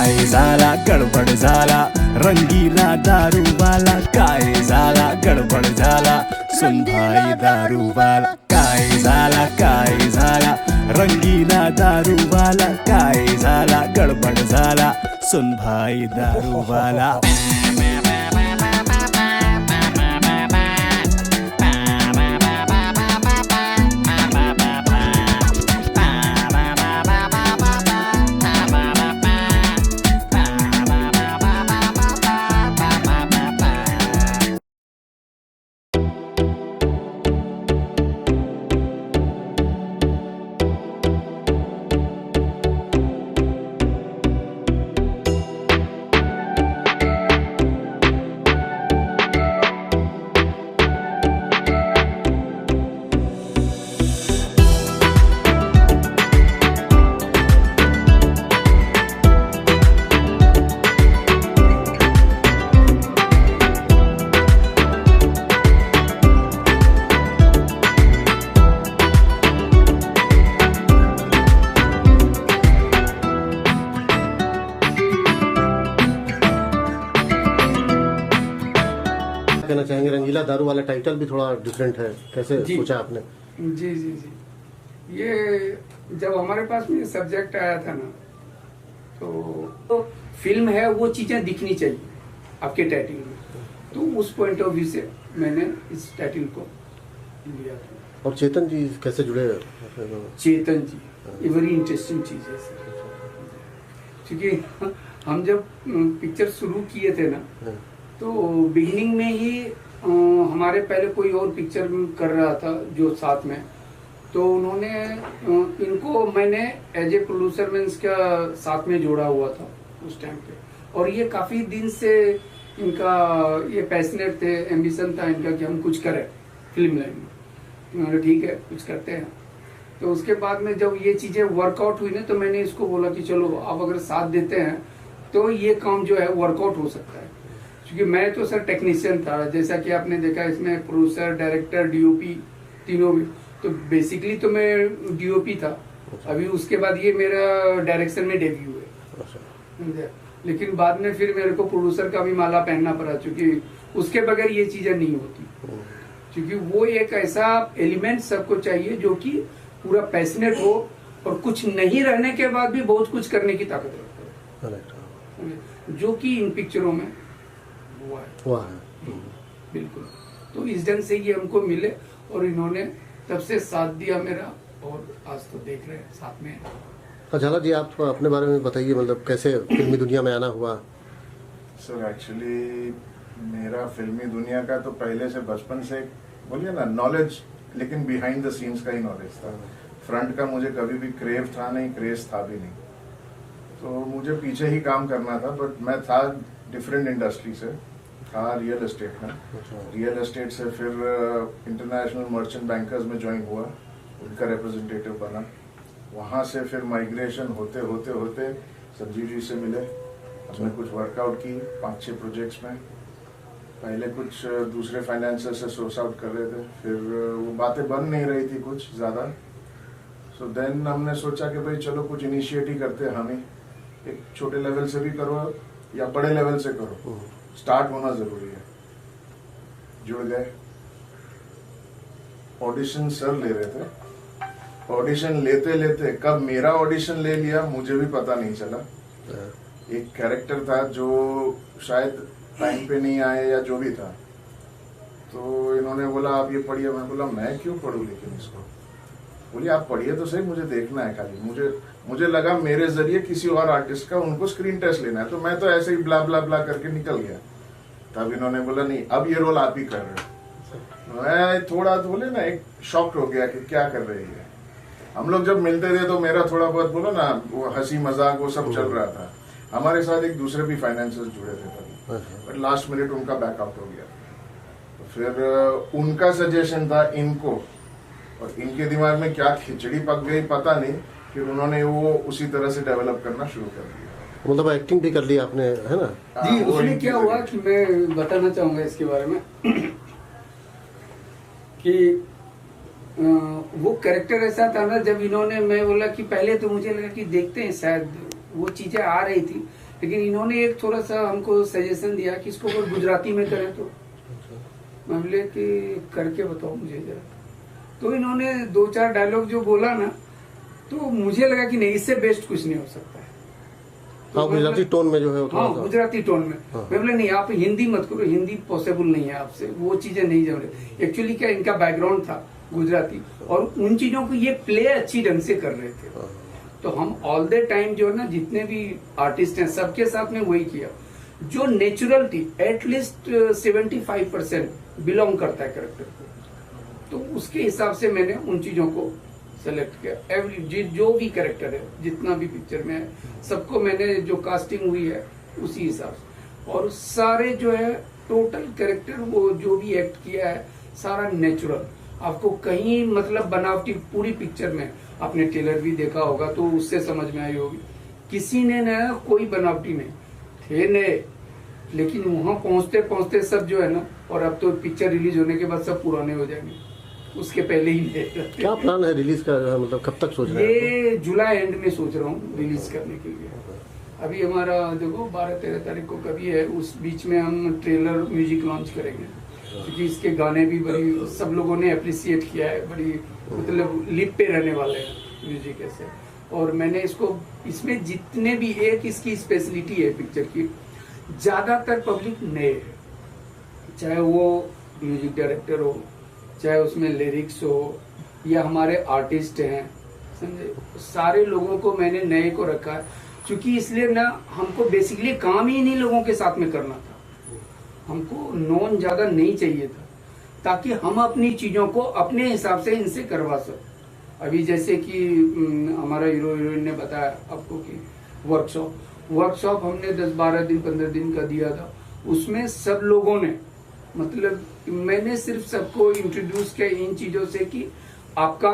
काय झाला गडबड झाला रंगीला दारूवाला काय झाला गडबड झाला सुन भाई दारूवाला काय झाला रंगीला दारूवाला काय झाला गडबड झाला सुन भाई दारूवाला कहना चाहेंगे? रंगीला दारू वाला टाइटल भी थोड़ा डिफरेंट है, कैसे सोचा आपने? जी जी जी, ये जब हमारे पास में सब्जेक्ट आया था ना तो फिल्म है वो चीजें दिखनी चाहिए आपके टाइटल में, तो उस पॉइंट ऑफ व्यू से मैंने इस टाइटल को लिया था। और चेतन जी कैसे जुड़े? चेतन जी ये बड़ी इंटरेस्टिंग चीज है सर, क्योंकि हम जब पिक्चर शुरू किए थे ना तो बिगिनिंग में ही हमारे पहले कोई और पिक्चर कर रहा था जो साथ में, तो उन्होंने इनको मैंने एज ए प्रोड्यूसर में इसका साथ में जोड़ा हुआ था उस टाइम पे, और ये काफी दिन से इनका ये पैशनेट थे, एम्बिशन था इनका कि हम कुछ करें फिल्म लाइन में। उन्होंने ठीक है कुछ करते हैं। तो उसके बाद में जब ये चीजें वर्कआउट हुई ना तो मैंने इसको बोला कि चलो आप अगर साथ देते हैं तो ये काम जो है वर्कआउट हो सकता है, क्योंकि मैं तो सर टेक्नीशियन था, जैसा कि आपने देखा इसमें प्रोड्यूसर डायरेक्टर डीओपी तीनों भी, तो बेसिकली तो मैं डीओपी था। अभी उसके बाद ये मेरा डायरेक्शन में डेब्यू है, लेकिन बाद में फिर मेरे को प्रोड्यूसर का भी माला पहनना पड़ा, क्योंकि उसके बगैर ये चीजें नहीं होती, क्योंकि वो एक ऐसा एलिमेंट सबको चाहिए जो कि पूरा पैशनेट हो और कुछ नहीं रहने के बाद भी बहुत कुछ करने की ताकत रखता है, जो कि इन पिक्चरों में हुआ है। बिल्कुल, तो इस ढंग से ये हमको मिले और इन्होंने तब से साथ दिया मेरा, और आज तो देख रहे हैं साथ में। झाला जी आप अपने बारे में बताइए, मतलब कैसे फिल्मी दुनिया में आना हुआ? सर एक्चुअली मेरा फिल्मी दुनिया का तो पहले से बचपन से बोलिए ना नॉलेज, लेकिन बिहाइंड द सीन्स का ही नॉलेज था। फ्रंट का मुझे कभी भी क्रेव था नहीं, क्रेज था भी नहीं, तो मुझे पीछे ही काम करना था। बट मैं था डिफरेंट इंडस्ट्री से, था रियल एस्टेट में। रियल एस्टेट से फिर इंटरनेशनल मर्चेंट बैंकर्स में ज्वाइन हुआ, उनका रिप्रेजेंटेटिव बना। वहां से फिर माइग्रेशन होते होते होते संजीव जी से मिले, हमने कुछ वर्कआउट की 5-6 प्रोजेक्ट्स में। पहले कुछ दूसरे फाइनेंसर से सोर्स आउट कर रहे थे, फिर वो बातें बन नहीं रही थी कुछ ज्यादा। सो देन हमने सोचा कि भाई चलो कुछ इनिशिएट ही करते हैं, हम ही एक छोटे लेवल से भी करो या बड़े लेवल से करो, स्टार्ट होना जरूरी है। जुड़ गए। ऑडिशन सर ले रहे थे, ऑडिशन लेते लेते कब मेरा ऑडिशन ले लिया मुझे भी पता नहीं चला। एक कैरेक्टर था जो शायद टाइम पे नहीं आए या जो भी था, तो इन्होंने बोला आप ये पढ़िए। मैं बोला मैं क्यों पढ़ूं, लेकिन इसको बोलिए आप पढ़िए तो सही, मुझे देखना है खाली। मुझे लगा मेरे जरिए किसी और आर्टिस्ट का उनको स्क्रीन टेस्ट लेना है, तो मैं तो ऐसे ही ब्ला ब्ला ब्ला करके निकल गया। तब इन्होंने बोला नहीं अब ये रोल आप ही कर रहे हो। मैं थोड़ा तो बोले ना एक शॉक हो गया कि क्या कर रहे हैं। हम लोग जब मिलते थे तो मेरा थोड़ा बहुत बोलो ना वो हंसी मजाक वो सब चल रहा था। हमारे साथ एक दूसरे भी फाइनेंसर्स जुड़े थे तभी, बट लास्ट मिनट उनका बैकआउट हो गया। तो फिर उनका सजेशन था इनको, और इनके दिमाग में क्या खिचड़ी पक गई पता नहीं, फिर उन्होंने वो उसी तरह से डेवलप करना शुरू कर दिया। मतलब एक्टिंग भी कर ली आपने, है ना? जी, उसमें क्या हुआ कि मैं बताना चाहूंगा इसके बारे में कि वो कैरेक्टर ऐसा था ना, जब इन्होंने मैं बोला कि पहले तो मुझे लगा कि देखते हैं शायद वो चीजें आ रही थी, लेकिन इन्होंने एक थोड़ा सा हमको सजेशन दिया कि इसको अगर गुजराती में करें तो मैं बोले कि करके बताओ मुझे जरा। तो इन्होंने 2-4 डायलॉग जो बोला ना, तो मुझे लगा कि नहीं, इससे बेस्ट कुछ नहीं हो सकता है। तो हाँ, गुजराती टोन में जो है वो थोड़ा हाँ, सा। गुजराती टोन में। हाँ। मैं बोले नहीं, आप हिंदी मत करो, हिंदी पॉसिबल नहीं है आपसे, वो चीजें नहीं जम रही। एक्चुअली क्या इनका बैकग्राउंड था गुजराती, और उन चीजों को ये प्ले अच्छी ढंग से कर रहे थे। हाँ। तो हम ऑल द टाइम जो है ना, जितने भी आर्टिस्ट हैं सबके साथ में वही किया, जो नेचुरल थी, एटलीस्ट 75% बिलोंग करता है कैरेक्टर को। तो उसके हिसाब से मैंने उन चीजों को सेलेक्ट किया। एवरी जो भी कैरेक्टर है, जितना भी पिक्चर में है, सबको मैंने जो कास्टिंग हुई है उसी हिसाब से, और सारे जो है टोटल कैरेक्टर वो जो भी एक्ट किया है सारा नेचुरल। आपको कहीं मतलब बनावटी पूरी पिक्चर में, आपने ट्रेलर भी देखा होगा तो उससे समझ में आई होगी, किसी ने ना कोई बनावटी नहीं थे नए, लेकिन वहां पहुंचते पहुंचते सब जो है ना, और अब तो पिक्चर रिलीज होने के बाद सब पुराने हो जाएंगे, उसके पहले ही नए। क्या प्लान है रिलीज का, जो है मतलब कब तक सोच रहे हैं? ये जुलाई एंड में सोच रहा हूँ रिलीज करने के लिए। अभी हमारा देखो 12-13 तारीख को कभी है, उस बीच में हम ट्रेलर म्यूजिक लॉन्च करेंगे, क्योंकि इसके गाने भी बड़ी सब लोगों ने अप्रिसिएट किया है, बड़ी मतलब लिप पे रहने वाले हैं म्यूजिक ऐसे। और मैंने इसको, इसमें जितने भी, एक इसकी स्पेशलिटी है पिक्चर की, ज्यादातर पब्लिक नए है, चाहे वो म्यूजिक डायरेक्टर हो, चाहे उसमें लिरिक्स हो, या हमारे आर्टिस्ट हैं, समझे, सारे लोगों को मैंने नए को रखा है। क्योंकि इसलिए ना, हमको बेसिकली काम ही इन्हीं लोगों के साथ में करना था, हमको नॉन ज्यादा नहीं चाहिए था, ताकि हम अपनी चीजों को अपने हिसाब से इनसे करवा सकें। अभी जैसे कि हमारा हीरो हीरोइन ने बताया आपको कि वर्कशॉप हमने 10-12 दिन 15 दिन का दिया था, उसमें सब लोगों ने, मतलब मैंने सिर्फ सबको इंट्रोड्यूस किया इन चीजों से कि आपका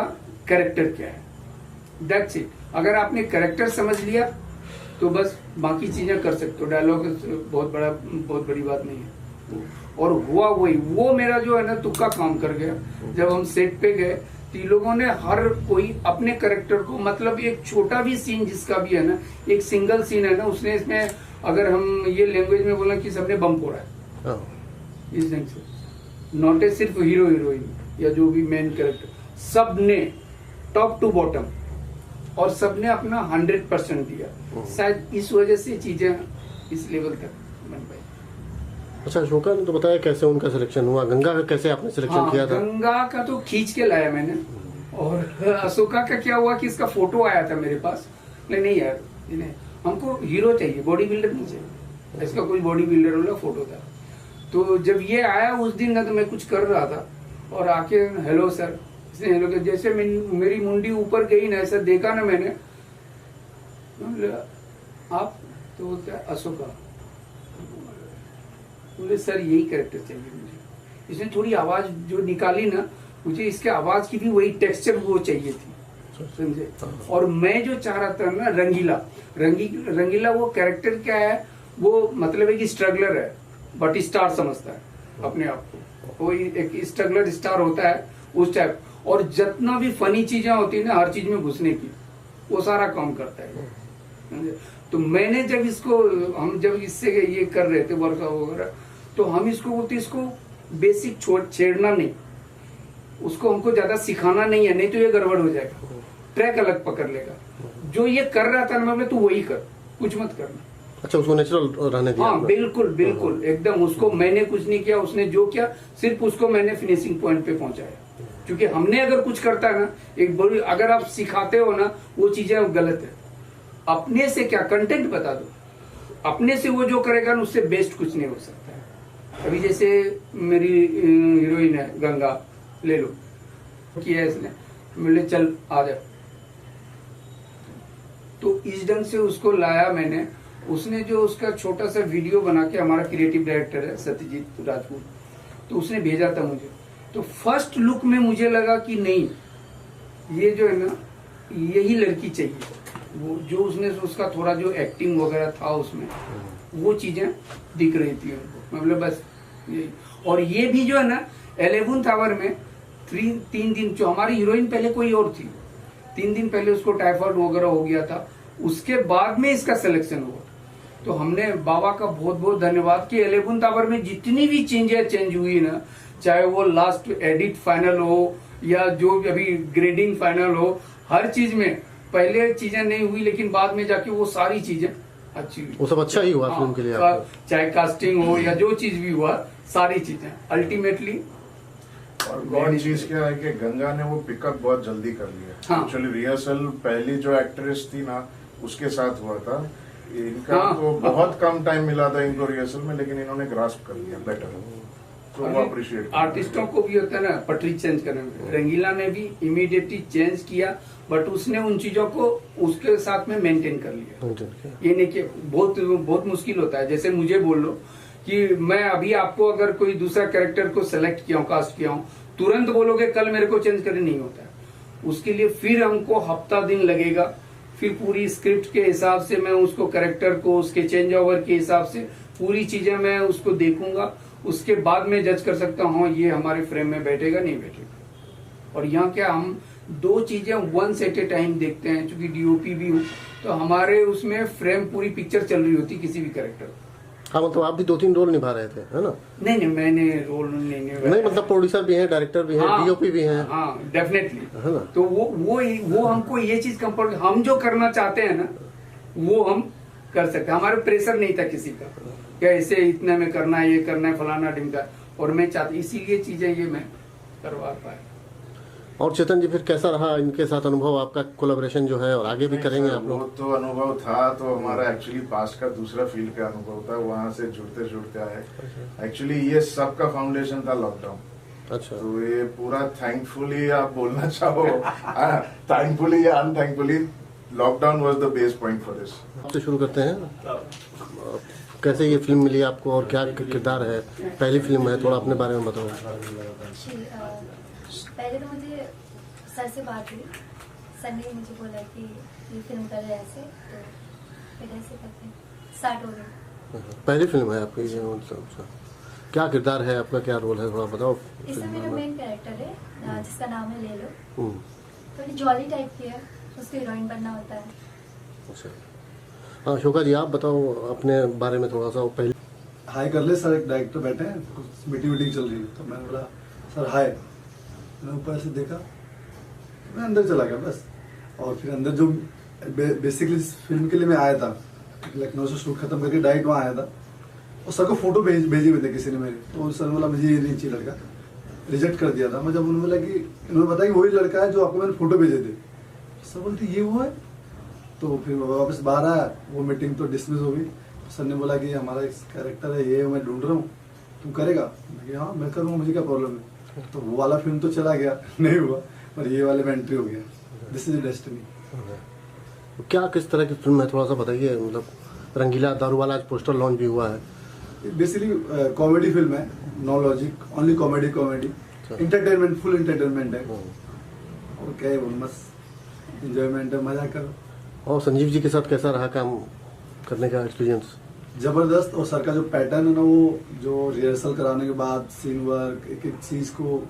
कैरेक्टर क्या है, दैट्स इट। अगर आपने कैरेक्टर समझ लिया तो बस बाकी चीजें कर सकते हो, डायलॉग बहुत बड़ी बात नहीं है। और हुआ वही, वो मेरा जो है ना तुक्का काम कर गया। जब हम सेट पे गए तो इन लोगों ने हर कोई अपने कैरेक्टर को, मतलब एक छोटा भी सीन जिसका भी है ना, एक सिंगल सीन है ना, उसने इसमें, अगर हम ये लैंग्वेज में बोला कि सबने बम फोड़ा है इस ढंग से, नॉट ए सिर्फ हीरो हीरोइन या जो भी मेन कैरेक्टर, सब ने टॉप टू बॉटम, और सबने अपना 100% दिया। शायद इस वजह से चीजें इस लेवल तक बन पाई। अच्छा, अशोका ने तो बताया कैसे उनका सिलेक्शन हुआ, गंगा का कैसे आपने सिलेक्शन किया था? गंगा का तो खींच के लाया मैंने, और अशोका का क्या हुआ कि इसका फोटो आया था मेरे पास, नहीं यार इन्हें, हमको हीरो चाहिए, बॉडी बिल्डर नहीं चाहिए, इसका कोई बॉडी बिल्डर वाला फोटो था। तो जब ये आया उस दिन ना, तो मैं कुछ कर रहा था, और आके हेलो सर, इसने हेलो के, जैसे मेरी मुंडी ऊपर गई ना, ऐसा देखा ना मैंने, आप तो बोलते हैं अशोका, बोले सर यही कैरेक्टर चाहिए मुझे। इसने थोड़ी आवाज जो निकाली ना, मुझे इसके आवाज की भी वही टेक्सचर वो चाहिए थी, समझे। और मैं जो चाह रहा था ना, रंगीला वो कैरेक्टर क्या है, वो मतलब है कि स्ट्रगलर है, बट स्टार समझता है अपने आप को, वो एक स्ट्रगलर स्टार होता है उस टाइप। और जितना भी फनी चीजें होती है ना, हर चीज में घुसने की, वो सारा काम करता है, समझे। तो मैंने जब इसको, हम जब इससे ये कर रहे थे वर्कआउट वगैरह, तो हम इसको बोलते, इसको बेसिक छेड़ना नहीं, उसको हमको ज्यादा सिखाना नहीं है, नहीं तो ये गड़बड़ हो जाएगा, ट्रैक अलग पकड़ लेगा। जो ये कर रहा था ना, मैं तू वही कर, कुछ मत करना। अच्छा, उसको नेचुरल रहने दिया? हाँ बिल्कुल एकदम, उसको मैंने कुछ नहीं किया, उसने जो किया सिर्फ उसको मैंने फिनिशिंग पॉइंट पे पहुंचाया। क्योंकि हमने अगर कुछ करता है ना, एक बड़ी, अगर आप सिखाते हो ना, वो चीजें गलत है। अपने से क्या, कंटेंट बता दो, अपने से वो जो करेगा ना, उससे बेस्ट कुछ नहीं हो सकता है। अभी जैसे मेरी हीरोइन है गंगा, ले लो, किया इसने, बोले चल आ जा, तो इस ढंग से उसको लाया मैंने। उसने जो उसका छोटा सा वीडियो बना के, हमारा क्रिएटिव डायरेक्टर है सत्यजीत राजपूत, तो उसने भेजा था मुझे। तो फर्स्ट लुक में मुझे लगा कि नहीं, ये जो है ना, यही लड़की चाहिए। वो जो उसने, उसका थोड़ा जो एक्टिंग वगैरह था उसमें, वो चीजें दिख रही थी उनको, मतलब बस यही। और ये भी जो है ना, 11th आवर में 3 दिन, जो हमारी हीरोइन पहले कोई और थी, 3 दिन पहले उसको टाइफाइड वगैरह हो गया था, उसके बाद में इसका सिलेक्शन हुआ। तो हमने बाबा का बहुत बहुत धन्यवाद कि 11th आवर में जितनी भी चेंज हुई ना, चाहे वो लास्ट एडिट फाइनल हो या जो अभी ग्रेडिंग फाइनल हो, हर चीज में पहले चीजें नहीं हुई लेकिन बाद में जाके वो सारी चीजें अच्छी हुई। वो सब अच्छा ही हुआ फिल्म के लिए आपको? चाहे कास्टिंग हो या जो चीज भी हुआ, सारी चीजें अल्टीमेटली। और गॉड चीज क्या है कि गंगा ने वो पिकअप बहुत जल्दी कर लिया। हाँ। एक्चुअली रिहर्सल पहली जो एक्ट्रेस थी ना उसके साथ हुआ था इनका। हाँ। तो बहुत कम टाइम मिला था इनको रिहर्सल में, लेकिन इन्होंने ग्रास्प कर लिया बेटर। तो वो अप्रिशिएट। आर्टिस्टों को भी होता है ना पटरी चेंज करने में, रंगीला ने भी इमीडिएटली चेंज किया, बट उसने उन चीजों को उसके साथ में मेंटेन कर लिया। ये नहीं कि बहुत मुश्किल होता है। जैसे मुझे बोल लो कि मैं अभी आपको अगर कोई दूसरा कैरेक्टर को सेलेक्ट किया हूँ, कास्ट किया हूँ, तुरंत बोलोगे कल मेरे को चेंज करने नहीं होता है। उसके लिए फिर हमको हफ्ता दिन लगेगा, फिर पूरी स्क्रिप्ट के हिसाब से मैं उसको कैरेक्टर को उसके चेंज ओवर के हिसाब से पूरी चीजें मैं उसको देखूंगा, उसके बाद में जज कर सकता हूँ ये हमारे फ्रेम में बैठेगा नहीं बैठेगा। और यहाँ क्या हम दो चीजें वंस एट ए टाइम देखते हैं, क्योंकि डीओपी भी हूँ तो हमारे उसमें फ्रेम पूरी पिक्चर चल रही होती किसी भी कैरेक्टर। हाँ, मतलब आप भी 2-3 रोल निभा रहे थे, है ना? नहीं मैंने रोल नहीं मतलब प्रोड्यूसर भी हैं, डायरेक्टर भी हैं, हाँ, डीओपी भी हैं। हाँ डेफिनेटली। है ना? तो वो हमको ये चीज कंफर्ट, हम जो करना चाहते हैं ना वो हम कर सकते हैं। हमारे प्रेशर नहीं था किसी का क्या ऐसे इतने में करना है, ये करना है, फलाना ढिमका, और मैं चाहती इसीलिए चीजें ये मैं करवा पाया। और चेतन जी, फिर कैसा रहा इनके साथ अनुभव आपका, कोलैबोरेशन जो है, और आगे भी करेंगे आप वो लोग? तो अनुभव था, तो हमारा एक्चुअली पास्ट का दूसरा फील्ड का अनुभव था, वहां से जुड़ते आए। एक्चुअली ये सबका फाउंडेशन था लॉकडाउन। अच्छा। तो ये पूरा थैंकफुली आप बोलना चाहो, थैंकफुली या unthankfully, lockdown was the base point for this. आपसे शुरू करते हैं। कैसे ये फिल्म मिली आपको और क्या किरदार है? पहली फिल्म है, थोड़ा अपने बारे में बताओ। पहले तो मुझे सर से बात हुई, सर ने मुझे बोला कि ये फिल्म कर रहे ऐसे, तो फिर ऐसे करते स्टार्ट हो गई। पहली फिल्म है आपकी ये? क्या किरदार है आपका, क्या रोल है, थोड़ा बताओ। इसमें मेरा मेन कैरेक्टर है जिसका नाम है ले लो। थोड़ी जॉली टाइप की है, उसको हीरोइन बनना होता है। अच्छा। हाँ शोका जी, आप बताओ अपने बारे में थोड़ा सा। पहले हाय कर ले सर, एक डायरेक्टर बैठे हैं, कुछ मीटिंग चल रही है, तो मैंने बोला सर हाय। मैंने ऊपर से देखा, मैं अंदर चला गया बस। और फिर अंदर जो बेसिकली फिल्म के लिए मैं आया था, लखनऊ से शूट खत्म करके डायरेक्ट वहाँ आया था, और सर को फोटो भेजे हुए थे किसी ने मेरे, तो सर ने बोला मुझे ये नहीं चाहिए लड़का, रिजेक्ट कर दिया था मैं। जब उन्होंने बोला कि इन्होंने बताया कि वही लड़का है जो आपको मैंने फोटो भेजे थे, सर बोलते ये वो है। तो फिर वापस बाहर आया, वो मीटिंग तो डिसमिस हो गई। सर ने बोला कि हमारा एक कैरेक्टर है, ये मैं ढूंढ रहा हूँ, तुम करेगा? हाँ मैं करूँगा, मुझे क्या प्रॉब्लम है। तो वो वाला फिल्म तो चला गया, नहीं हुआ, पर ये वाले में एंट्री हो गया। This is destiny. क्या किस तरह की फिल्म है, थोड़ा सा बताइए। मतलब रंगीला दारूवाला, आज पोस्टर लॉन्च भी हुआ है। बेसिकली कॉमेडी फिल्म है, no logic, only comedy, entertainment, full entertainment है। और क्या है, वो मस्त एंजॉयमेंट है, मजा करो। और संजीव जी के साथ कैसा रहा काम करने का एक्सपीरियंस? जबरदस्त। और सर का जो पैटर्न है ना, वो जो रिहर्सल कराने के बाद सीन वर्क, एक एक चीज को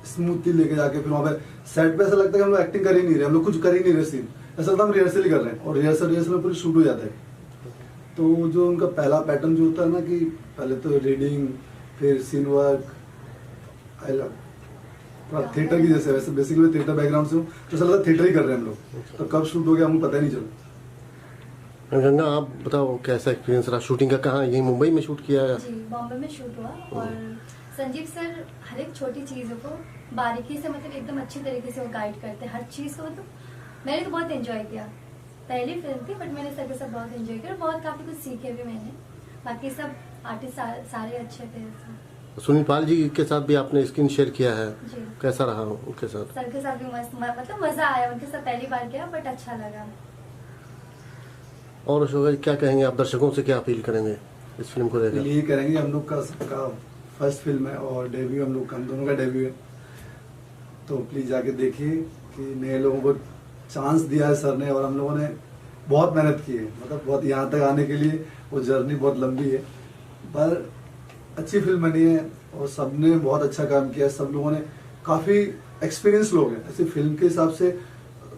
स्मूथली लेके जाके फिर वहाँ पे सेट पे ऐसा लगता है कि हम लोग एक्टिंग कर ही नहीं रहे, हम लोग कुछ कर ही नहीं रहे सीन, ऐसा लगता है हम रिहर्सल ही कर रहे हैं। और रिहर्सल में पूरी शूट हो जाता है। तो जो उनका पहला पैटर्न जो होता है ना, कि पहले तो रीडिंग, फिर scene work, I love theatre की जैसे, वैसे बेसिकली थिएटर बैकग्राउंड से हूँ, तो ऐसा लगता है थिएटर ही कर रहे हैं हम लोग। तो कब शूट हो गया हमको पता ही नहीं चला। गंगा, आप बताओ कैसा एक्सपीरियंस रहा शूटिंग का? कहाँ, यही मुंबई में शूट किया है? जी, बॉम्बे में शूट हुआ। और संजीव सर हर एक छोटी चीजों को बारीकी से, मतलब एकदम अच्छी तरीके से वो गाइड करते हैं हर चीज को। तो मैंने तो बहुत एंजॉय किया। पहली फिल्म थी, बट मैंने सर के साथ बहुत एंजॉय किया, बहुत काफी कुछ सीखे भी मैंने। बाकी सब आर्टिस्ट सारे अच्छे थे। सुनील पाल जी के साथ भी आपने स्क्रीन शेयर किया है, जी। कैसा रहा उनके साथ? सर के साथ भी मस्त, मतलब मजा आया उनके साथ, पहली बार किया, बट अच्छा लगा। और शोका जी, क्या कहेंगे आप? दर्शकों से क्या अपील करेंगे इस फिल्म को लेकर? यही करेंगे, हम लोग का सबका फर्स्ट फिल्म है और डेब्यू हम लोग का, हम दोनों का डेब्यू है। तो प्लीज जाके देखिए कि नए लोगों को चांस दिया है सर ने, और हम लोगों ने बहुत मेहनत की है। मतलब बहुत यहाँ तक आने के लिए वो जर्नी बहुत लंबी है, पर अच्छी फिल्म बनी है और सबने बहुत अच्छा काम किया है। सब लोगों ने, काफ़ी एक्सपीरियंस लोग हैं, ऐसे फिल्म के हिसाब से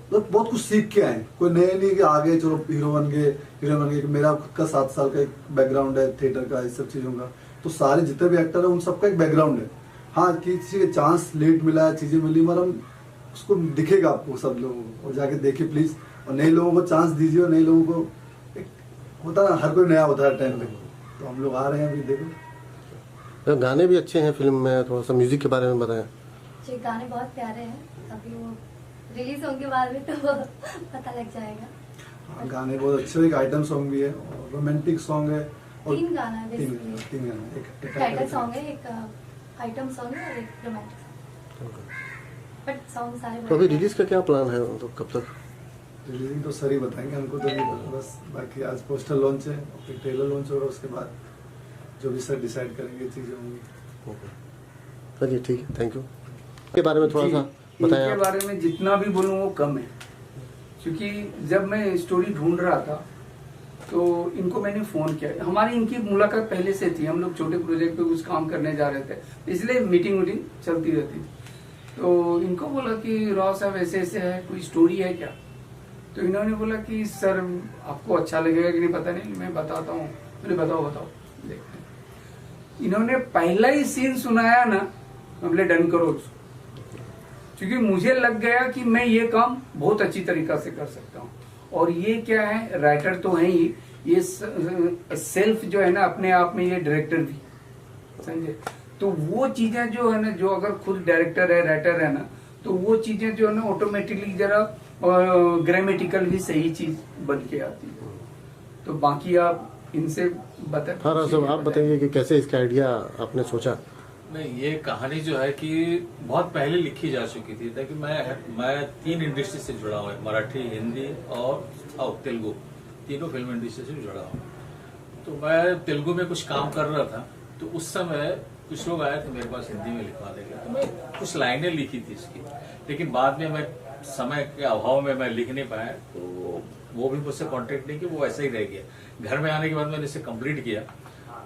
मतलब बहुत कुछ सीख के आए, कोई नए नहीं कि आगे चलो हीरो बन गए। मेरा खुद का 7 साल का एक बैकग्राउंड है थिएटर का, इस सब चीज़ों का, तो सारे जितने भी एक्टर हैं उन सबका एक बैकग्राउंड है। हाँ, किसी के चांस लेट मिला है, चीज़ें मिली, मगर हम उसको दिखेगा आपको सब लोगों को, और जाके देखिए प्लीज़, और नए लोगों को चांस दीजिए, और नए लोगों को एक होता ना, हर कोई नया होता है टाइम पे, तो हम लोग आ रहे हैं अभी, देखो। गाने भी अच्छे हैं फिल्म में, थोड़ा सा म्यूजिक के बारे में बताएं। जी, गाने बहुत प्यारे हैं, अभी वो रिलीज होने के बाद में तो पता लग जाएगा। हाँ, गाने बहुत अच्छे, एक आइटम सॉन्ग भी है और रोमांटिक सॉन्ग है, और 3 गाना है तीन बेसिकली। गाने, एक टाइटल सॉन्ग है, एक आइटम सॉन्ग है और एक रोमांटिक सॉन्ग, बट सॉन्ग सारे तो अभी रिलीज का क्या प्लान है, तो कब तक? रिलीजिंग तो सर ही बताएंगे, हमको तो नहीं पता, बस बाकी आज पोस्टर लॉन्च है, फिर ट्रेलर लॉन्च होगा, उसके बाद जो भी सर डिसाइड करेंगे चीज़ें होंगी। चलिए ठीक है, थैंक यू। के बारे में थोड़ा सा बताएं इनके आप। बारे में जितना भी बोलूँ वो कम है, क्योंकि जब मैं स्टोरी ढूंढ रहा था तो इनको मैंने फ़ोन किया। हमारी इनकी मुलाकात पहले से थी, हम लोग छोटे प्रोजेक्ट पे कुछ काम करने जा रहे थे, इसलिए मीटिंग वीटिंग चलती रहती थी। तो इनको बोला कि राव साहब ऐसे ऐसे है, कोई स्टोरी है क्या? तो इन्होंने बोला कि सर आपको अच्छा लगेगा कि नहीं पता नहीं, मैं बताता हूँ। मैंने बताओ देखते हैं। इन्होंने पहला ही सीन सुनाया ना, हमने डन करो, क्योंकि मुझे लग गया कि मैं ये काम बहुत अच्छी तरीका से कर सकता हूँ। और ये क्या है, राइटर तो है ही, ये सेल्फ जो है ना अपने आप में ये डायरेक्टर भी, समझे? तो वो चीजें जो है ना, जो अगर खुद डायरेक्टर है, राइटर है ना, तो वो चीजें जो है ना ऑटोमेटिकली जरा ग्रामेटिकल भी सही चीज बन के आती है। तो बाकी आप इनसे बताएं। हाँ राव साहब, आप बताइए कि कैसे इसका आइडिया आपने सोचा? नहीं, ये कहानी जो है कि बहुत पहले लिखी जा चुकी थी, ताकि मैं 3 इंडस्ट्री से जुड़ा हूँ, मराठी, हिंदी और तेलुगु, तीनों फिल्म इंडस्ट्री से जुड़ा हूँ। तो मैं तेलुगु में कुछ काम कर रहा था, तो उस समय कुछ लोग आए थे मेरे पास हिंदी में लिखवा देंगे, तो मैं कुछ लाइनें लिखी थी इसकी, लेकिन बाद में मैं समय के अभाव में मैं लिख नहीं पाया, तो वो भी मुझसे कांटेक्ट नहीं किया, वो ऐसा ही रह गया। घर में आने के बाद मैंने इसे कंप्लीट किया,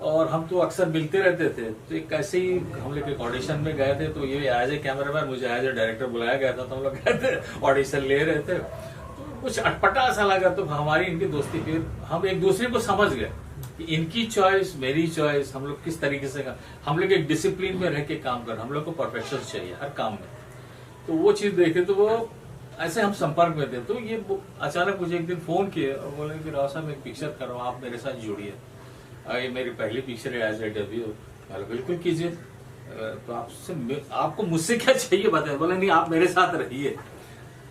और हम तो अक्सर मिलते रहते थे। तो एक ऐसे ही हम लोग एक ऑडिशन में गए थे, तो ये एज ए कैमरामैन मुझे एज ए डायरेक्टर बुलाया गया था, तो हम लोग गए थे, ऑडिशन ले रहे थे, तो कुछ अटपटा सा लगा। तो हमारी इनकी दोस्ती, फिर हम एक दूसरे को समझ गए कि इनकी चॉइस, मेरी चॉइस, हम लोग किस तरीके से हम लोग एक डिसिप्लिन में रह के काम कर, हम लोग को परफेक्शन चाहिए हर काम में। तो वो चीज देखे, तो वो ऐसे हम संपर्क में थे। तो ये अचानक मुझे एक दिन फोन किए और बोले कि राव साहब, मैं एक पिक्चर कर रहा हूँ, आप मेरे साथ जुड़िए। ये मेरी पहली पिक्चर है एज ए डेब्यू। बिल्कुल कीजिए, तो आपको मुझसे क्या चाहिए बताए? बोले नहीं, आप मेरे साथ रहिए,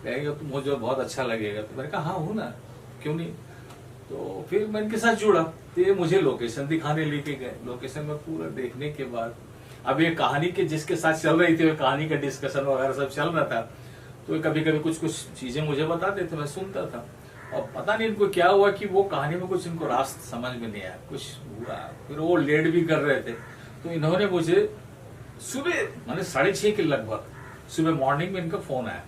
कहेंगे तो मुझे बहुत अच्छा लगेगा। तो मैंने कहा हाँ हूँ ना, क्यों नहीं। तो फिर मैं इनके साथ जुड़ा, तो ये मुझे लोकेशन दिखाने लेके गए। लोकेशन में पूरा देखने के बाद, अब ये कहानी के जिसके साथ चल रही थी, कहानी का डिस्कशन वगैरह सब चल रहा था, तो कभी कभी कुछ चीजें मुझे बताते थे, मैं सुनता था। और पता नहीं इनको क्या हुआ कि वो कहानी में कुछ इनको रास्ता समझ में नहीं आया, कुछ हुआ। फिर वो लेट भी कर रहे थे, तो इन्होंने मुझे सुबह, मैंने 6:30 के लगभग सुबह मॉर्निंग में इनका फोन आया,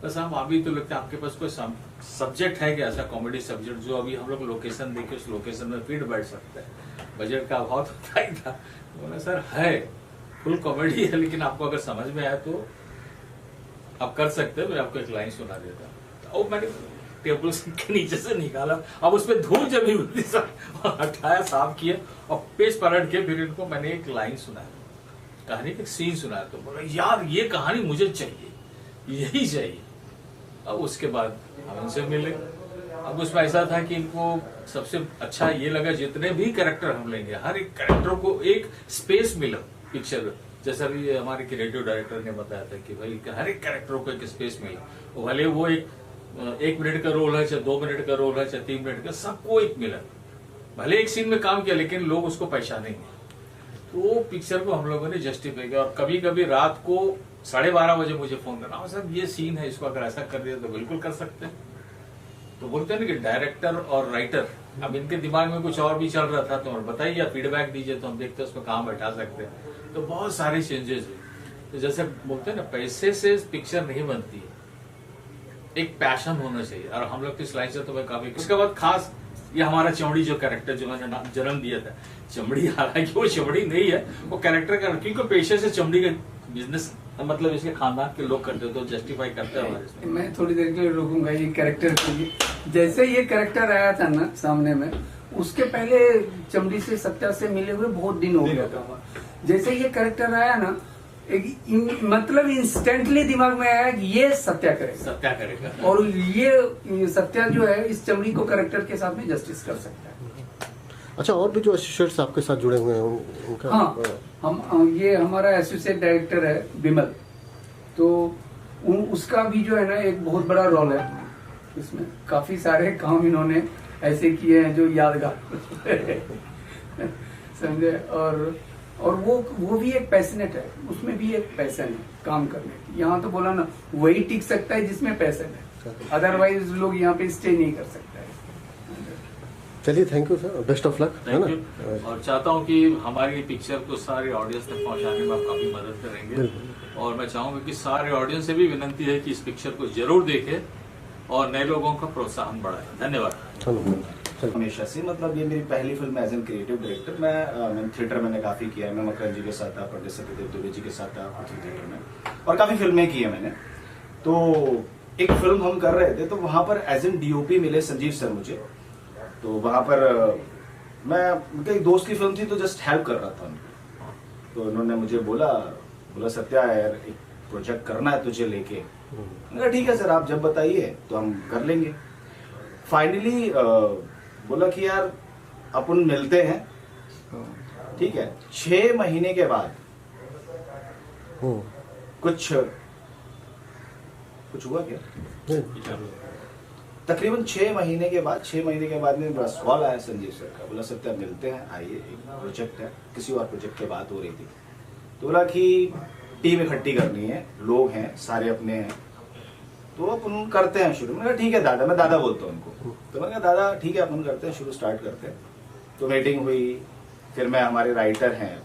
बस हम अभी तो लगता है आपके पास कोई सब्जेक्ट है क्या, ऐसा कॉमेडी सब्जेक्ट जो अभी हम लोग लोकेशन देखे उस लोकेशन में फिट बैठ सकता है? बजट का अभाव तो था ही था। बोला सर है, फुल कॉमेडी है, लेकिन आपको अगर समझ में आया तो आप कर सकते हो, मैं आपको एक लाइन सुना देता। और मैंने टेबल के नीचे से निकाला, अब उसमें धूल जमी हुई थी, हटाया, साफ किया और पेज पलट के फिर इनको मैंने एक लाइन सुनाया, कहानी का सीन सुनाया। तो बोला यार ये कहानी मुझे चाहिए, यही चाहिए। अब उसके बाद हम इनसे मिले। अब उसमें ऐसा था कि इनको सबसे अच्छा ये लगा, जितने भी कैरेक्टर हम लेंगे, हर एक कैरेक्टर को एक स्पेस मिला पिक्चर में। जैसा भी हमारे क्रिएटिव डायरेक्टर ने बताया था कि भाई हर एक कैरेक्टर को एक स्पेस मिला, भले वो 1 मिनट का रोल है, चाहे 2 मिनट का रोल है, चाहे 3 मिनट का, सबको एक मिला। भले एक सीन में काम किया, लेकिन लोग उसको पहचानेंगे। तो वो पिक्चर को हम लोगों ने जस्टिफाई किया। और कभी कभी रात को 12:30 बजे मुझे फोन करना, हाँ सर ये सीन है, इसको अगर ऐसा कर दिया तो बिल्कुल कर सकते हैं। तो बोलते हैं ना कि डायरेक्टर और राइटर, अब इनके दिमाग में कुछ और भी चल रहा था, तो बताइए, या फीडबैक दीजिए, तो हम देखते हैं उसमें कहाँ बैठा सकते हैं। तो बहुत सारे चेंजेस हुए। तो जैसे बोलते हैं ना, पैसे से पिक्चर नहीं बनती है, एक पैशन होना चाहिए। और हम लोग इस लाइन से तो मैं काफी, उसके बाद खास ये हमारा चमड़ी जो कैरेक्टर जो मैंने जन्म दिया था, चमड़ी, हालांकि वो चमड़ी नहीं है, वो कैरेक्टर का, क्योंकि पेशे से चमड़ी का बिजनेस मतलब इसके खानदान के लोग करते तो जस्टिफाई करते हैं हमारे इसमें। मैं थोड़ी देर के लिए रोकूंगा ये कैरेक्टर के लिए। जैसे ये कैरेक्टर आया था ना सामने में, उसके पहले चमड़ी से सत्या से मिले हुए बहुत दिन हो गया था। जैसे ये कैरेक्टर आया ना, मतलब इंस्टेंटली दिमाग में आया कि ये सत्या करेगा, और ये सत्या जो है इस चमड़ी को कैरेक्टर के साथ में जस्टिस कर सकता है। अच्छा, और भी जो एसोसिएट्स आपके साथ जुड़े हुए हैं उनका? हाँ, ये हमारा एसोसिएट डायरेक्टर है विमल, तो उसका भी जो है ना एक बहुत बड़ा रोल है इसमें। काफी सारे काम इन्होंने ऐसे किए हैं जो यादगार समझे। और वो भी एक पैशनेट है, उसमें भी एक पैशन है काम करने की। यहाँ तो बोला ना, वही टिक सकता है जिसमें पैशन है, अदरवाइज लोग यहाँ पे स्टे नहीं कर सकते। चलिए, thank you sir, best of luck, है ना। और चाहता हूँ कि हमारी पिक्चर को सारे ऑडियंस तक पहुँचाने में आप काफी मदद करेंगे, और मैं चाहूंगा कि सारे ऑडियंस से भी विनंती है कि इस पिक्चर को जरूर देखें और नए लोगों का प्रोत्साहन बढ़ाएं। धन्यवाद। हमेशा से, मतलब ये मेरी पहली film as an creative director. मैं थिएटर मैंने काफी किया है। मैं मकरन जी के साथ था, पंडित सत्यदेव दुबे जी के साथ था पृथ्वी थिएटर में, और काफी फिल्में की है मैंने। तो एक फिल्म हम कर रहे थे, तो वहां पर एज एन डीओपी मिले संजीव सर मुझे। तो वहां पर मैं उनके एक दोस्त की फिल्म थी, तो जस्ट हेल्प कर रहा था उनको। तो उन्होंने मुझे बोला सत्या यार एक प्रोजेक्ट करना है तुझे लेके। मैंने कहा ठीक है सर, आप जब बताइए तो हम कर लेंगे। फाइनली बोला कि यार अपन मिलते हैं, ठीक है। 6 महीने के बाद कुछ हुआ क्या? तकरीबन 6 महीने के बाद में बस कॉल आया संजीव सर का। बोला सत्या मिलते हैं, आइए, एक प्रोजेक्ट है, किसी और प्रोजेक्ट की बात हो रही थी। तो बोला कि टीम इकट्ठी करनी है, लोग हैं सारे अपने हैं, तो अपन करते हैं शुरू। मैंने कहा ठीक है दादा, मैं दादा बोलता हूँ उनको। तो मैंने कहा दादा ठीक है, अपन करते हैं शुरू, स्टार्ट करते हैं। तो मीटिंग हुई, फिर मैं, हमारे राइटर हैं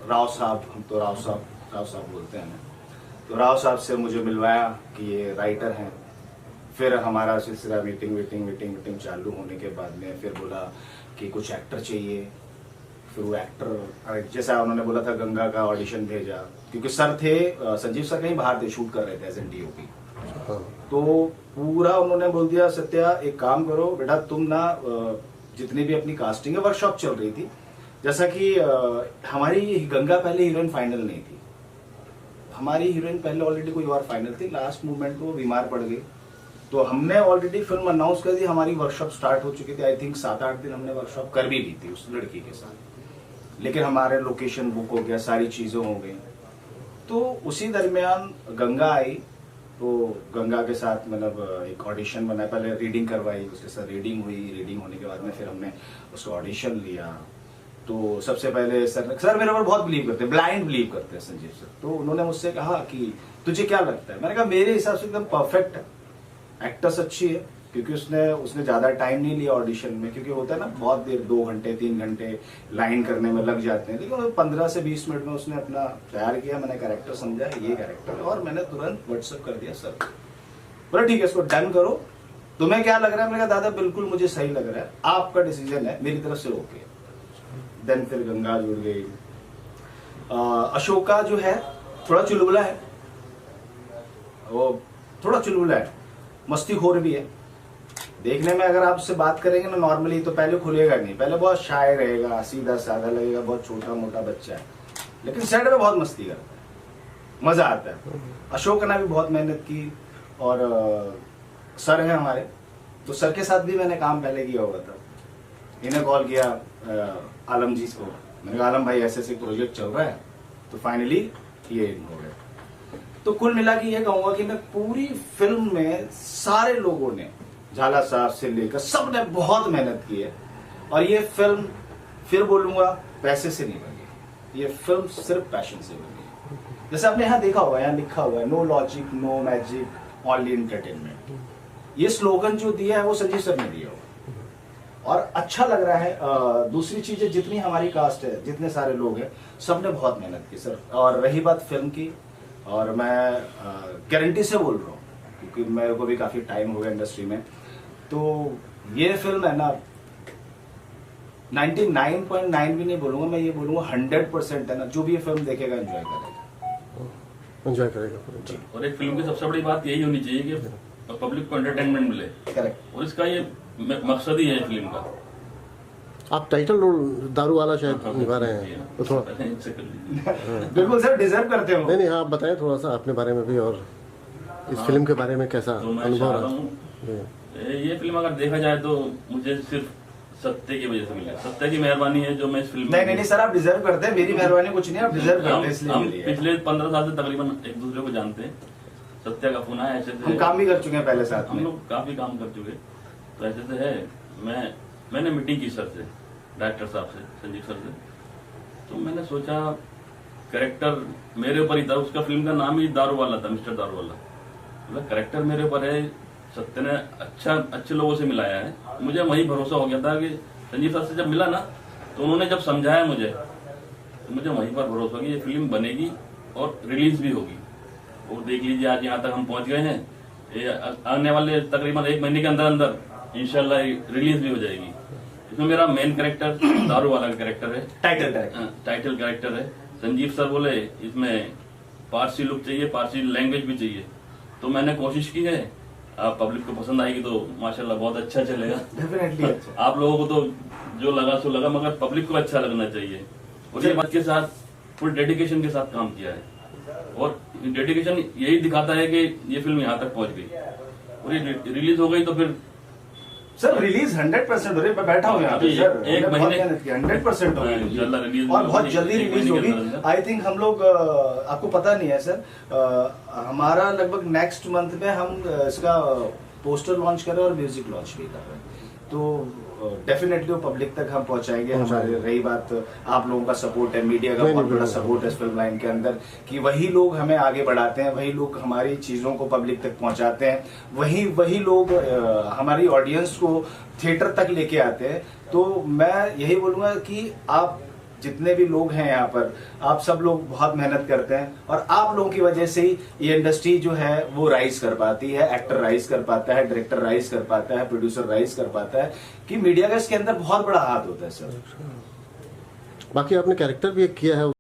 राव साहब, हम तो राव साहब बोलते हैं। तो राव साहब से मुझे मिलवाया कि ये राइटर हैं। फिर हमारा सिलसिला मीटिंग चालू होने के बाद में फिर बोला कि कुछ एक्टर चाहिए। फिर वो एक्टर, जैसा उन्होंने बोला था, गंगा का ऑडिशन भेजा, क्योंकि सर थे, संजीव सर कहीं बाहर थे, शूट कर रहे थे एज एन डीओपी। तो पूरा उन्होंने बोल दिया सत्या एक काम करो बेटा, तुम ना जितनी भी अपनी कास्टिंग है, वर्कशॉप चल रही थी, जैसा कि हमारी गंगा पहले हीरोइन फाइनल नहीं थी, हमारी हीरोइन पहले ऑलरेडी कोई और फाइनल थी। लास्ट मोमेंट में वो बीमार पड़ गई, तो हमने ऑलरेडी फिल्म अनाउंस कर दी, हमारी वर्कशॉप स्टार्ट हो चुकी थी। आई थिंक 7-8 दिन हमने वर्कशॉप कर भी ली थी उस लड़की के साथ, लेकिन हमारे लोकेशन बुक हो गया, सारी चीजें हो गई। तो उसी दरमियान गंगा आई, तो गंगा के साथ मतलब एक ऑडिशन बनाया, पहले रीडिंग करवाई, उसके साथ रीडिंग हुई, रीडिंग होने के बाद में फिर हमने उसका ऑडिशन लिया। तो सबसे पहले सर मेरे ऊपर बहुत बिलीव करते हैं, ब्लाइंड बिलीव करते हैं संजीव सर। तो उन्होंने मुझसे कहा कि तुझे क्या लगता है? मैंने कहा मेरे हिसाब से एकदम परफेक्ट है, एक्ट्रेस अच्छी है, क्योंकि उसने ज्यादा टाइम नहीं लिया ऑडिशन में, क्योंकि होता है ना बहुत देर, 2 घंटे 3 घंटे लाइन करने में लग जाते हैं, लेकिन 15 से 20 मिनट में उसने अपना तैयार किया। मैंने कैरेक्टर समझा ये कैरेक्टर है, और मैंने तुरंत व्हाट्सएप कर दिया सर। बोला ठीक है, इसको डन करो, तुम्हें क्या लग रहा है? मैंने कहा दादा बिल्कुल मुझे सही लग रहा है, आपका डिसीजन है, मेरी तरफ से ओके। देन फिर गंगा जुड़ गई। अशोका जो है थोड़ा चुलबुला है, वो थोड़ा चुलबुला है, मस्तीखोर भी है। देखने में अगर आप उससे बात करेंगे ना नॉर्मली, तो पहले खुलेगा नहीं, पहले बहुत शाय रहेगा, सीधा साधा लगेगा, बहुत छोटा मोटा बच्चा है, लेकिन सेट में बहुत मस्ती करता है, मजा आता है। अशोक ने भी बहुत मेहनत की, और सर है हमारे, तो सर के साथ भी मैंने काम पहले किया हुआ था। इन्हें कॉल किया आलम जी को, मैंने कहा आलम भाई ऐसे प्रोजेक्ट चल रहा है, तो फाइनली ये हो गया। तो कुल मिला के ये कहूंगा कि मैं पूरी फिल्म में सारे लोगों ने, झाला साहब से लेकर सब ने बहुत मेहनत की है, और ये फिल्म फिर बोलूंगा पैसे से नहीं बनी, ये फिल्म सिर्फ पैशन से बनी है। जैसे आपने यहाँ देखा होगा, यहाँ लिखा हुआ है no logic no magic only entertainment. ये स्लोगन जो दिया है वो संजीव सर ने दिया हुआ, और अच्छा लग रहा है। दूसरी चीज है, जितनी हमारी कास्ट है, जितने सारे लोग हैं, सबने बहुत मेहनत की सर। और रही बात फिल्म की, और मैं गारंटी से बोल रहा हूँ, क्योंकि मेरे को भी काफी टाइम हो गया इंडस्ट्री में, तो ये फिल्म है ना 99.9 भी नहीं बोलूंगा मैं, ये बोलूंगा 100% है ना, जो भी ये फिल्म देखेगा एंजॉय करेगा। एंजॉय करेगा पूरी तरह। और एक फिल्म की सबसे बड़ी बात यही होनी चाहिए कि पब्लिक को एंटरटेनमेंट मिले, करेक्ट। और इसका ये मकसद ही है फिल्म का। आप टाइटल रोल दारू वाला शायद निभा रहे हैं, तो थोड़ा इनसे कर लीजिए। बिल्कुल सर, डिजर्व करते हो। नहीं हाँ, आप बताएं थोड़ा सा अपने बारे में भी और इस फिल्म के बारे में कैसा तो मैं अनुभव चाह रहा रहा। हूँ ये फिल्म अगर देखा जाए तो मुझे सिर्फ सत्य की वजह से मिला, सत्य की मेहरबानी है जो मैं इस फिल्म नहीं सर, आप डिजर्व करते हैं, मेरी मेहरबानी कुछ नहीं, आप डिजर्व करते हैं, इसलिए हम मिली है। पिछले 15 साल से तकरीबन एक दूसरे को जानते हैं। सत्य का फोन आया, ऐसे हम काम भी कर चुके हैं पहले साथ हम में। लोग काफी काम कर चुके, तो ऐसे से है। मैंने मीटिंग की सर से, डायरेक्टर साहब से, संजीव सर से, तो मैंने सोचा कैरेक्टर मेरे ऊपर ही था। उसका फिल्म का नाम ही दारू वाला था, मिस्टर दारू वाला। मतलब कैरेक्टर मेरे ऊपर है, सत्य ने अच्छे लोगों से मिलाया है। मुझे वही भरोसा हो गया था कि संजीव सर से जब मिला ना, तो उन्होंने जब समझाया मुझे, तो मुझे वहीं पर भरोसा हो कि ये फिल्म बनेगी और रिलीज भी होगी। और देख लीजिए आज यहाँ तक हम पहुंच गए हैं। ये आने वाले तकरीबन 1 महीने के अंदर अंदर इंशाल्लाह रिलीज भी हो जाएगी। इसमें मेरा मेन कैरेक्टर दारू वाला कैरेक्टर है, टाइटल कैरेक्टर है। संजीव सर बोले इसमें पारसी लुक चाहिए, पारसी लैंग्वेज भी चाहिए, तो मैंने कोशिश की है। आप पब्लिक को पसंद आएगी तो माशाल्लाह बहुत अच्छा चलेगा। डेफिनेटली अच्छा। आप लोगों को तो जो लगा सो लगा, मगर पब्लिक को अच्छा लगना चाहिए। और ये बात के साथ फुल डेडिकेशन के साथ काम किया है, और डेडिकेशन यही दिखाता है कि ये फिल्म यहाँ तक पहुंच गई और ये रिलीज हो गई। तो फिर सर रिलीज 100% हो रही है, मैं बैठा हूँ यहाँ पे सर, एक महीने 100% हो रही इंशाल्लाह है रिलीज और बहुत जल्दी एक रिलीज महीने के होगी। अंदर। आई थिंक हम लोग आपको पता नहीं है सर, हमारा लगभग नेक्स्ट मंथ में हम इसका पोस्टर लॉन्च कर रहे हैं और म्यूजिक लॉन्च भी कर रहे हैं, तो डेफिनेटली वो पब्लिक तक हम पहुंचाएंगे। हमारी रही बात, आप लोगों का सपोर्ट है, मीडिया का बहुत बड़ा सपोर्ट है इस फिल्म लाइन के अंदर, कि वही लोग हमें आगे बढ़ाते हैं, वही लोग हमारी चीजों को पब्लिक तक पहुंचाते हैं, वही लोग हमारी ऑडियंस को थिएटर तक लेके आते हैं। तो मैं यही बोलूंगा कि आप जितने भी लोग हैं यहाँ पर, आप सब लोग बहुत मेहनत करते हैं, और आप लोगों की वजह से ही ये इंडस्ट्री जो है वो राइज कर पाती है, एक्टर राइज कर पाता है, डायरेक्टर राइज कर पाता है, प्रोड्यूसर राइज कर पाता है, कि मीडिया का इसके अंदर बहुत बड़ा हाथ होता है सर। बाकी आपने कैरेक्टर भी एक किया है